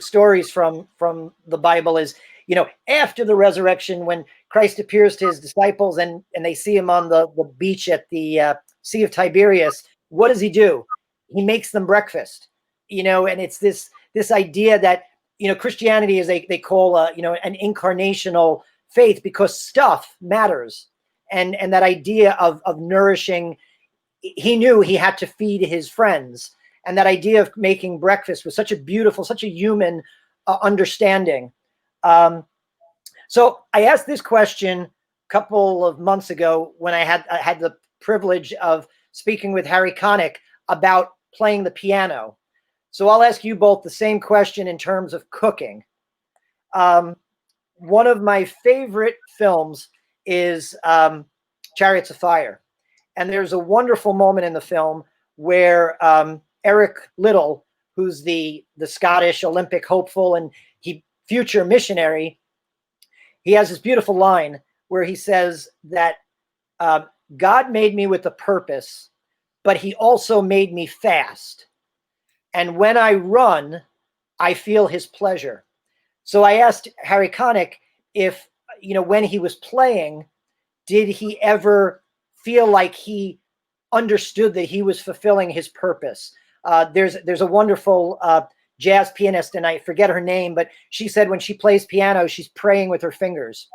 stories from the Bible is, after the resurrection, when Christ appears to his disciples and they see him on the beach at the Sea of Tiberias, what does he do? He makes them breakfast, and it's this idea that, Christianity is they call, an incarnational faith because stuff matters. And that idea of nourishing, he knew he had to feed his friends. And that idea of making breakfast was such a beautiful, such a human understanding. So I asked this question a couple of months ago when I had the privilege of speaking with Harry Connick about playing the piano. So I'll ask you both the same question in terms of cooking. One of my favorite films is Chariots of Fire. And there's a wonderful moment in the film where Eric Liddell, who's the Scottish Olympic hopeful and future missionary, he has this beautiful line where he says that God made me with a purpose, but he also made me fast. And when I run, I feel his pleasure. So I asked Harry Connick if, when he was playing, did he ever feel like he understood that he was fulfilling his purpose? There's a wonderful jazz pianist, and I forget her name, but she said when she plays piano, she's praying with her fingers.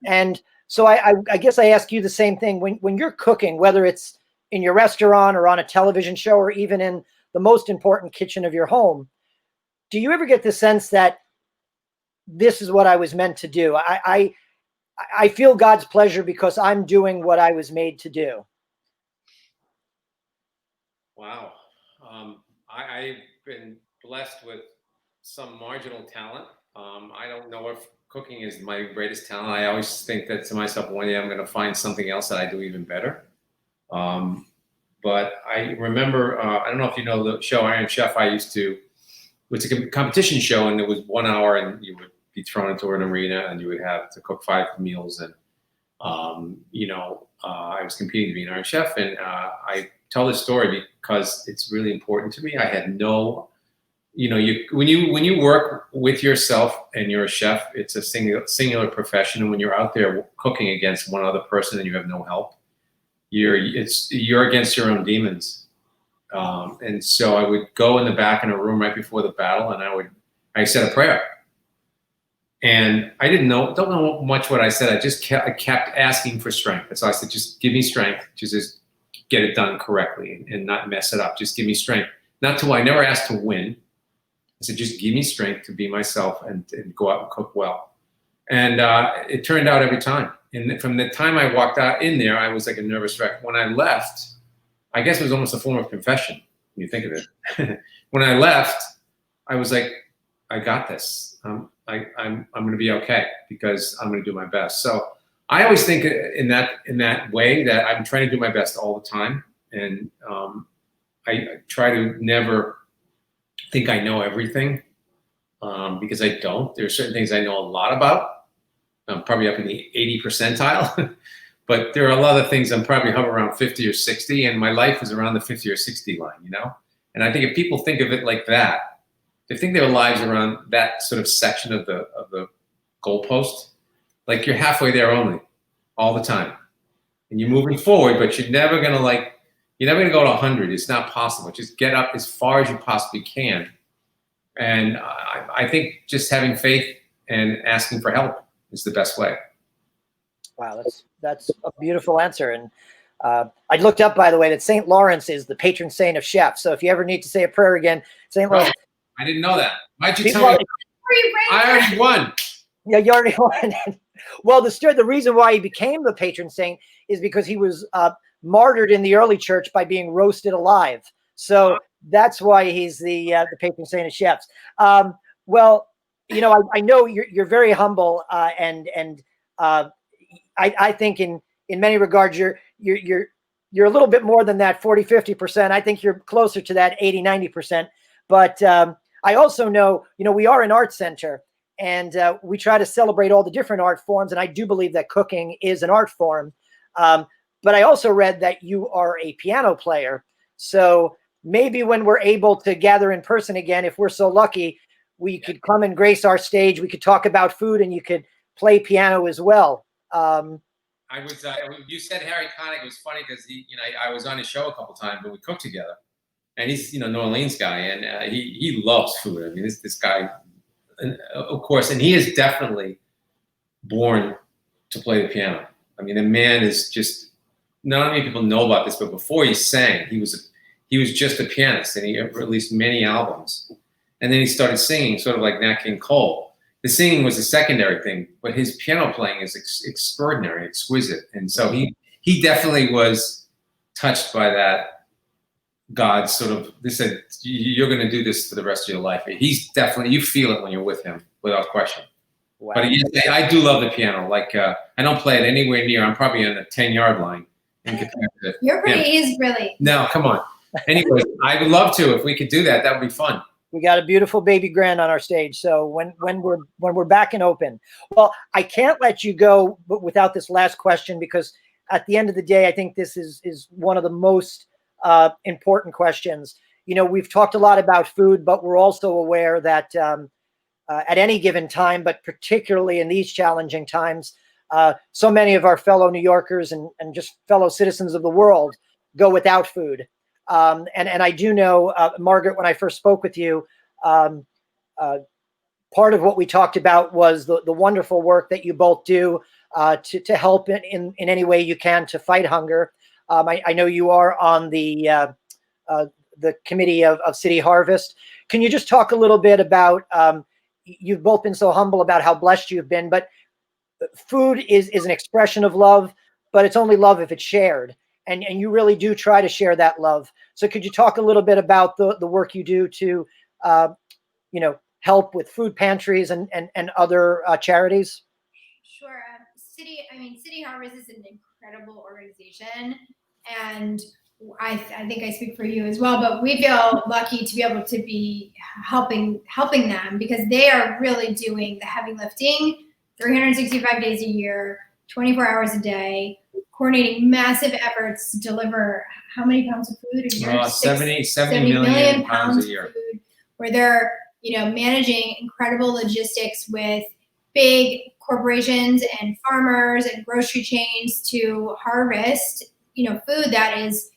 And so I guess I ask you the same thing. When you're cooking, whether it's in your restaurant or on a television show or even in the most important kitchen of your home, do you ever get the sense that this is what I was meant to do? I feel God's pleasure because I'm doing what I was made to do. Wow. I've been blessed with some marginal talent. I don't know if cooking is my greatest talent. I always think that to myself, one day I'm going to find something else that I do even better. But I remember, I don't know if you know the show Iron Chef. It's a competition show, and it was 1 hour, and you would be thrown into an arena, and you would have to cook 5 meals. And I was competing to be an Iron Chef, and I tell this story because it's really important to me. I had no, when you work with yourself and you're a chef, it's a singular profession, and when you're out there cooking against one other person and you have no help, you're against your own demons. And so I would go in the back in a room right before the battle, and I said a prayer. And I don't know much what I said. I kept asking for strength. And so I said, just give me strength to just get it done correctly and not mess it up. Just give me strength. I never asked to win. I said, just give me strength to be myself and go out and cook well. And it turned out every time. And from the time I walked out in there, I was like a nervous wreck. When I left, I guess it was almost a form of confession when you think of it. When I left, I was like, I got this. I'm going to be okay because I'm going to do my best. So I always think in that way that I'm trying to do my best all the time, and I try to never think I know everything because I don't. There are certain things I know a lot about. I'm probably up in the 80 percentile, but there are a lot of things I'm probably hovering around 50 or 60, and my life is around the 50 or 60 line, And I think if people think of it like that, they think their lives around that sort of section of the goalpost, like you're halfway there only, all the time, and you're moving forward, but you're never gonna go to 100. It's not possible. Just get up as far as you possibly can, and I think just having faith and asking for help is the best way. Wow, that's a beautiful answer. And I looked up, by the way, that St. Lawrence is the patron saint of chefs. So if you ever need to say a prayer again, St. Lawrence. I didn't know that. Why'd you tell me? I already won. Yeah, you already won. Well, the reason why he became the patron saint is because he was martyred in the early church by being roasted alive. So that's why he's the patron saint of chefs. Well, I know you're very humble, and I think in many regards you're a little bit more than that 40-50%. I think you're closer to that 80-90%. But I also know, we are an art center, and we try to celebrate all the different art forms. And I do believe that cooking is an art form. But I also read that you are a piano player. So maybe when we're able to gather in person again, if we're so lucky, we could come and grace our stage. We could talk about food, and you could play piano as well. You said Harry Connick. It was funny because I was on his show a couple times, but we cooked together. And he's, New Orleans guy, and he loves food. I mean, this guy, and of course, and he is definitely born to play the piano. I mean, the man is just, not many people know about this, but before he sang, he was just a pianist, and he released many albums. And then he started singing, sort of like Nat King Cole. The singing was a secondary thing, but his piano playing is extraordinary, exquisite. And so he definitely was touched by that. God sort of, they said, you're going to do this for the rest of your life. He's definitely, you feel it when you're with him, without question. Wow. But I do love the piano. Like, I don't play it anywhere near. I'm probably on the 10-yard line. You're pretty easy, really. No, come on. Anyways, I would love to. If we could do that, that would be fun. We got a beautiful baby grand on our stage. So when we're back and open, well, I can't let you go without this last question, because at the end of the day, I think this is one of the most important questions. We've talked a lot about food, but we're also aware that at any given time, but particularly in these challenging times, so many of our fellow New Yorkers and just fellow citizens of the world go without food. And I do know, Margaret, when I first spoke with you, part of what we talked about was the wonderful work that you both do to help in any way you can to fight hunger. I know you are on the committee of City Harvest. Can you just talk a little bit about, you've both been so humble about how blessed you've been, but food is an expression of love, but it's only love if it's shared. And you really do try to share that love. So could you talk a little bit about the work you do to, help with food pantries and other charities? Sure. City Harvest is an incredible organization, and I think I speak for you as well, but we feel lucky to be able to be helping them, because they are really doing the heavy lifting 365 days a year 24 hours a day, coordinating massive efforts to deliver how many pounds of food a year? 70 million pounds a year. Of food, where they're, managing incredible logistics with big corporations and farmers and grocery chains to harvest, food that is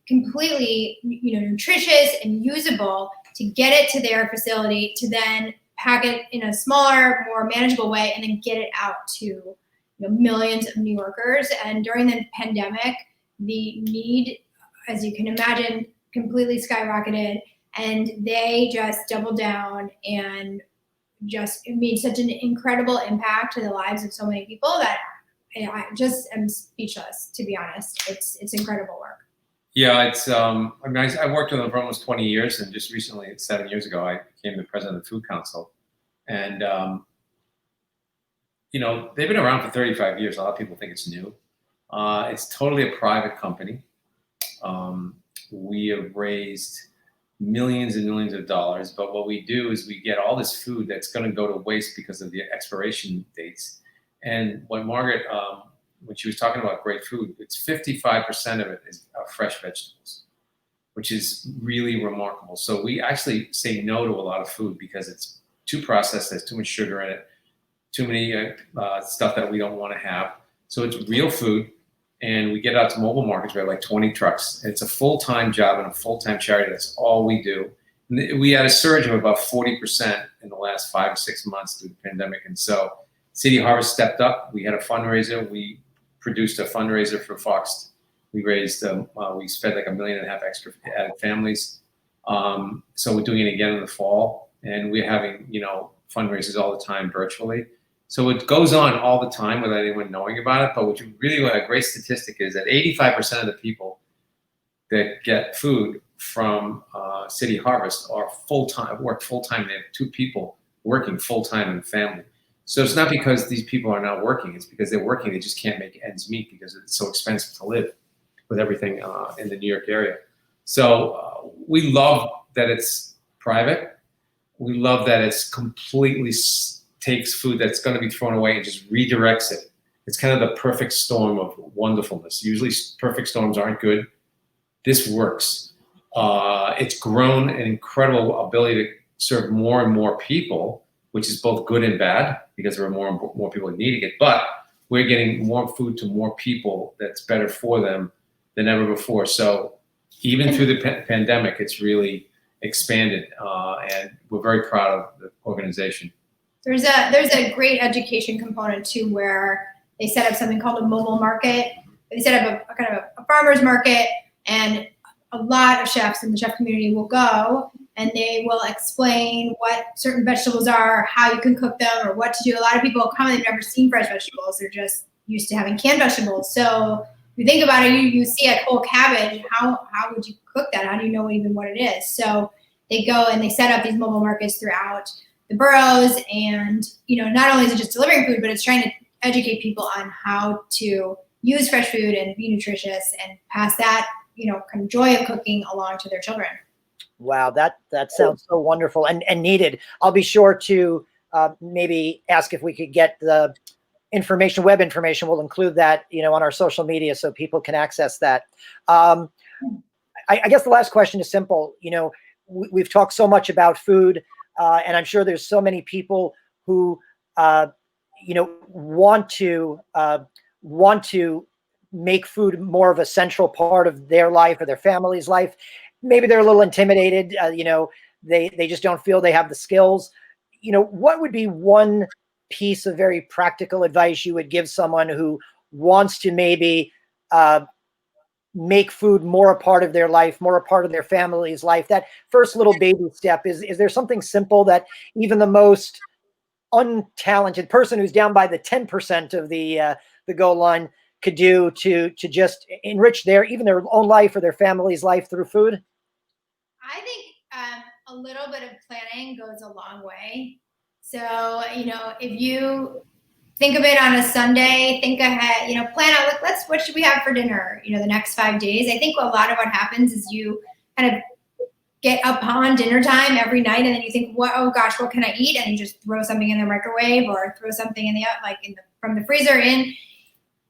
completely, nutritious and usable, to get it to their facility, to then pack it in a smaller, more manageable way, and then get it out to millions of New Yorkers. And during the pandemic, the need, as you can imagine, completely skyrocketed, and they just doubled down and just made such an incredible impact to the lives of so many people that I just am speechless, to be honest. It's incredible work. Yeah, it's. I worked with them for almost 20 years, and just recently, 7 years ago, I became the president of the Food Council, and they've been around for 35 years. A lot of people think it's new. It's totally a private company. We have raised millions and millions of dollars, but what we do is we get all this food that's going to go to waste because of the expiration dates. And what Margaret, when she was talking about great food, it's 55% of it is fresh vegetables, which is really remarkable. So we actually say no to a lot of food because it's too processed, there's too much sugar in it, too many stuff that we don't want to have. So it's real food, and we get it out to mobile markets. We have like 20 trucks. It's a full-time job and a full-time charity. That's all we do. And we had a surge of about 40% in the last 5 or 6 months through the pandemic. And so City Harvest stepped up. We had a fundraiser. We produced a fundraiser for Fox. We raised, we spent like $1.5 million extra added families. So we're doing it again in the fall, and we're having, fundraisers all the time virtually. So it goes on all the time without anyone knowing about it. But what a great statistic is that 85% of the people that get food from City Harvest are full-time, work full-time. They have 2 people working full-time in the family. So it's not because these people are not working. It's because they're working. They just can't make ends meet because it's so expensive to live with everything in the New York area. So we love that it's private. We love that it's completely takes food that's going to be thrown away and just redirects it. It's kind of the perfect storm of wonderfulness. Usually perfect storms aren't good. This works. It's grown an incredible ability to serve more and more people, which is both good and bad because there are more people needing it. But we're getting more food to more people that's better for them than ever before. So even through the pandemic, it's really expanded, and we're very proud of the organization. There's a great education component too, where they set up something called a mobile market. They set up a kind of a farmer's market, and a lot of chefs in the chef community will go, and they will explain what certain vegetables are, how you can cook them, or what to do. A lot of people come and they've never seen fresh vegetables. They're just used to having canned vegetables. So if you think about it, you see a whole cabbage. How would you cook that? How do you know even what it is? So they go and they set up these mobile markets throughout the boroughs, and not only is it just delivering food, but it's trying to educate people on how to use fresh food and be nutritious and pass that kind of joy of cooking along to their children. Wow, that sounds so wonderful and needed. I'll be sure to maybe ask if we could get the information, web information. We'll include that on our social media so people can access that. I guess the last question is simple. We've talked so much about food. And I'm sure there's so many people who, want to make food more of a central part of their life or their family's life. Maybe they're a little intimidated. They just don't feel they have the skills. What would be one piece of very practical advice you would give someone who wants to maybe make food more a part of their life, more a part of their family's life? That first little baby step, is there something simple that even the most untalented person who's down by the 10% of the goal line could do to just enrich their own life or their family's life through food? I think a little bit of planning goes a long way. So, if you think of it on a Sunday, think ahead, plan out, what should we have for dinner, the next 5 days. I think a lot of what happens is you kind of get upon dinner time every night, and then you think, oh gosh, what can I eat? And you just throw something in the microwave or throw something in the from the freezer in.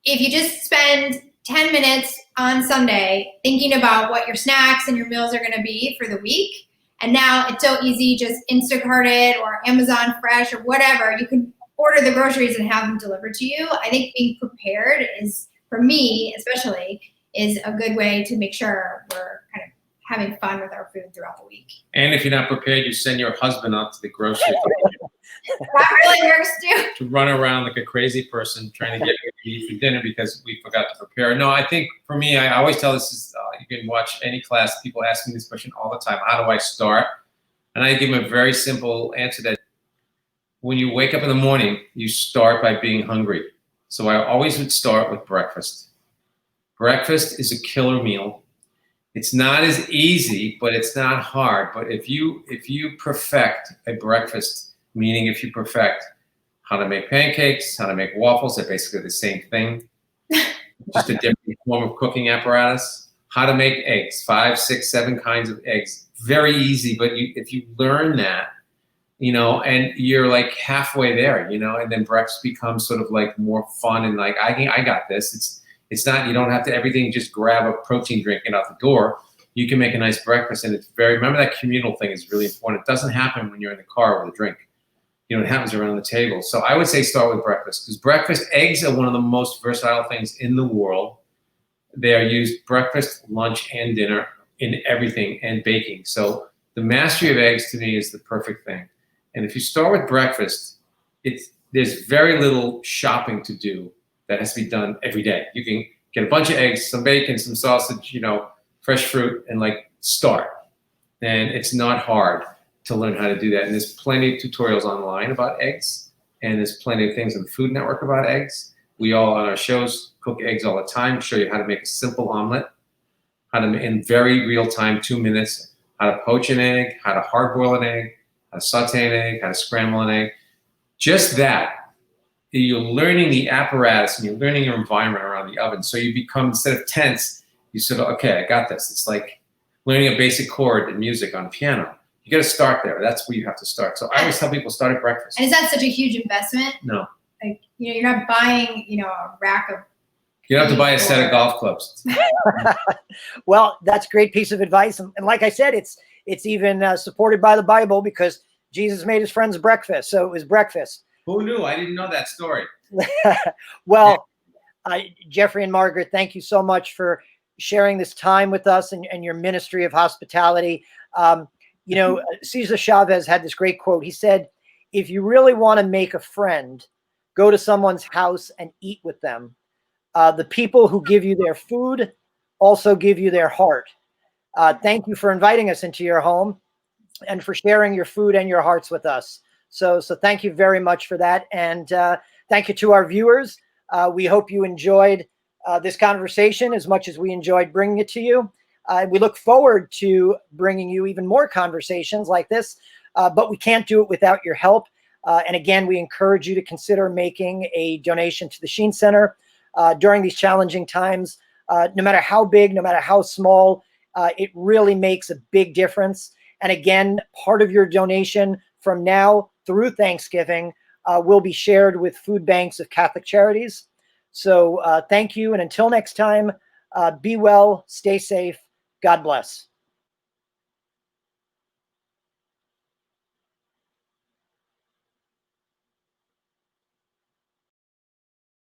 If you just spend 10 minutes on Sunday thinking about what your snacks and your meals are going to be for the week, and now it's so easy, just Instacart it or Amazon Fresh or whatever. You can order the groceries and have them delivered to you. I think being prepared is, for me especially, is a good way to make sure we're kind of having fun with our food throughout the week. And if you're not prepared, you send your husband out to the grocery store That really works too. to run around like a crazy person trying to get what you eat for dinner because we forgot to prepare. No, I think for me, I always tell this, you can watch any class, people ask me this question all the time, how do I start? And I give them a very simple answer that when you wake up in the morning, you start by being hungry. So I always would start with breakfast. Breakfast is a killer meal. It's not as easy, but it's not hard. But if you perfect a breakfast, meaning if you perfect how to make pancakes, how to make waffles, they're basically the same thing, just a different form of cooking apparatus. How to make eggs, 5, 6, 7 kinds of eggs, very easy. But if you learn that, and you're like halfway there, and then breakfast becomes sort of like more fun and like I got this. It's not, you don't have to everything just grab a protein drink and out the door. You can make a nice breakfast, and it's remember that communal thing is really important. It doesn't happen when you're in the car with a drink. It happens around the table. So I would say start with breakfast, because breakfast, eggs are one of the most versatile things in the world. They are used breakfast, lunch, and dinner in everything, and baking. So the mastery of eggs to me is the perfect thing. And if you start with breakfast, there's very little shopping to do that has to be done every day. You can get a bunch of eggs, some bacon, some sausage, fresh fruit, and like start. And it's not hard to learn how to do that. And there's plenty of tutorials online about eggs, and there's plenty of things on the Food Network about eggs. We all on our shows cook eggs all the time, show you how to make a simple omelet, how to, in very real time, 2 minutes, how to poach an egg, how to hard boil an egg, how to saute an egg, how to scramble an egg. Just that. You're learning the apparatus and you're learning your environment around the oven. So you become, instead of tense, you sort of, okay, I got this. It's like learning a basic chord in music on piano. You got to start there. That's where you have to start. So I always tell people start at breakfast. And is that such a huge investment? No. Like, you're not buying, a rack of. You don't have to buy a set of golf clubs. Well, that's a great piece of advice. And like I said, it's even supported by the Bible, because Jesus made his friends breakfast. So it was breakfast. Who knew? I didn't know that story. Well, Geoffrey and Margaret, thank you so much for sharing this time with us and your ministry of hospitality. Cesar Chavez had this great quote. He said, if you really want to make a friend, go to someone's house and eat with them. The people who give you their food also give you their heart. Thank you for inviting us into your home and for sharing your food and your hearts with us. So thank you very much for that. And thank you to our viewers. We hope you enjoyed this conversation as much as we enjoyed bringing it to you. We look forward to bringing you even more conversations like this, but we can't do it without your help. And again, we encourage you to consider making a donation to the Sheen Center during these challenging times. No matter how big, no matter how small, it really makes a big difference. And again, part of your donation from now through Thanksgiving will be shared with food banks of Catholic Charities. So thank you. And until next time, be well, stay safe. God bless.